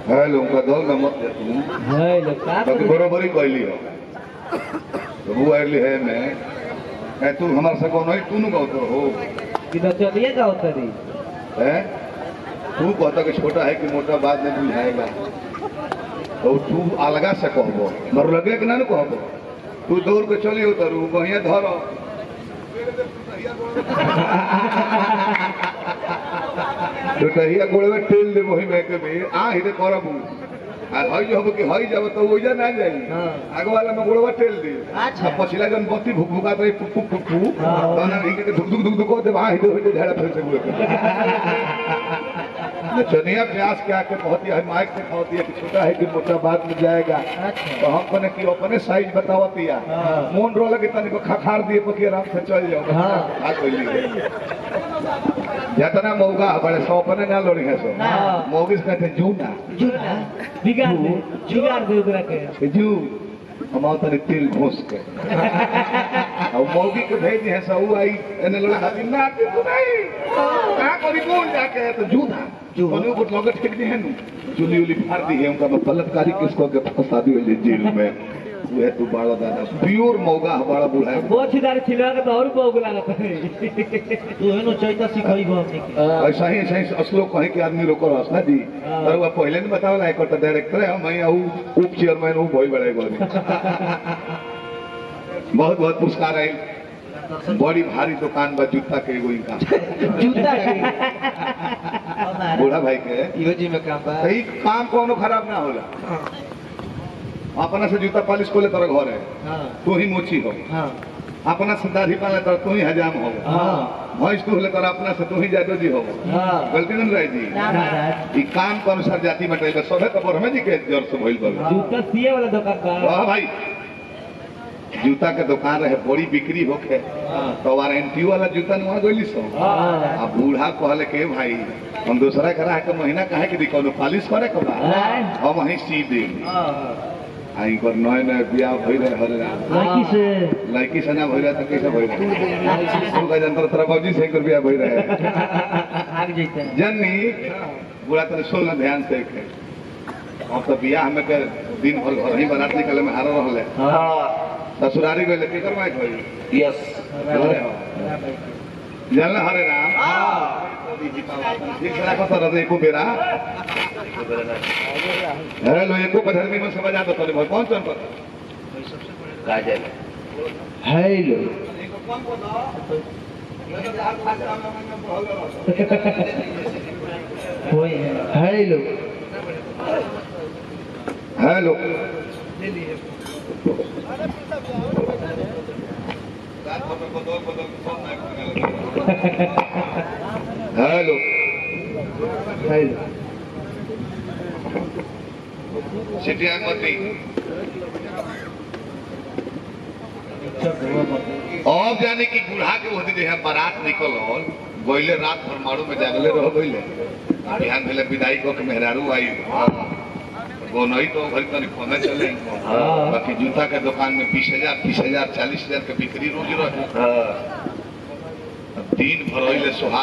है लोग का दौर में मत जा तू है लोग का बाकी बरोबरी कहली हो तो वो आइली है मैं है तू हमार से कौन है तू नु कहत हो कि नचनिया का उतरी है तू कहता कि छोटा है कि मोटा बाद में बुझाएगा तो तू अलगा से कहबो मर लगे कि ना कहबो तू दौड़ के चली उतरू कहिया धरो तो तहिया गोड़े में तेल दे वही में के भी आ हिते करबू आ हई जो हो कि हई जब तो ओजा ना जाई आगे वाला में गोड़वा तेल दे अच्छा। पछिला जन बत्ती भुक भुकात रही पुक पुक पुक तो ना इनके धुक धुक धुक दे वहां हिते होते झाड़ा फिर से हुए नचनिया प्यास क्या के कहती है माइक से कहती है कि छोटा है कि मोटा बाद में जाएगा तो हम कने कि अपने साइज बतावती है मोन रोल के तनी को खखार दिए पकी आराम से चल जाओ हां कोई जितना मौका बड़े सौ अपने ना लोड़ी है सो मौगिस कहते जूना जुड़ा बिगाड़ दे उधर के जू हम तनी तेल घोस के और मौगी के भेज है सो आई एने लोड़ा खाती ना तू नहीं का करी बोल जाके तो जूना मनु को लोग ठीक दी है नु चुली उली फाड़ दी है उनका बलात्कारी किसको के फंसा दी है जेल में वो तू बड़ा दादा प्योर मौगा बड़ा बूढ़ा है वो छिदार छिला के तो और मौग लागत है तू हेनो चैता सिखाई गो हमने के ऐसा ही असलो कहे कि आदमी रोको रस ना दी पर वो पहले ने बतावला एक तो डायरेक्टर है मैं उप चेयरमैन हूं भई बड़े गो बहुत बहुत पुरस्कार है बड़ी भारी दुकान बा जूता के एगो इनका जूता के बूढ़ा भाई के इहो जी में काम बा सही काम कोनो खराब ना होला अपना से जूता पालिश को ले तेरा घर है तू ही मोची हो अपना से दाढ़ी पाले तेरा तू ही हजाम हो भैंस तू ले तेरा अपना से तू ही जादू जी हो गलती नहीं रही जी ई काम के अनुसार जाति में टैल सबे तो बरहमे जी के जोर से भइल बा जूता सिए वाला दुकान बा वाह भाई जूता के दुकान रहे बड़ी बिक्री होके तो वारंटी वाला जूता नवा गइली सो आ बूढ़ा कहले के भाई हम दूसरा करा के महीना काहे के दी कोनो पालिश करे के बा हम वहीं सी दे आई को नए नए बियाह भई रहे हरे लड़की से ना भई रहे तो कैसे भई रहे तू का जंतर तरह बाबूजी से कर बियाह भई रहे आग जैते जन्नी बुरा तरह सुन ध्यान से के अब तो बियाह में के दिन भर घर ही बारात निकले में हारो रहले ससुरारी गइले के करवाए गई यस जानला हरे राम ठीक से राखो तो एको बेरा हेलो एको पधर में समझ आता तो भाई कौन चल पर गाजर hello hello hello hello hello सिटिया मती अब जाने की बूढ़ा के होती जे बारात निकल गइले रात भर मारू में जागले रह गइले बिहान भेले विदाई को के मेहरारू आई वो नहीं तो घर तक खोने चले बाकी जूता के दुकान में 20,000 30,000 40,000 के बिक्री रोज रहे दिन भर सुहाग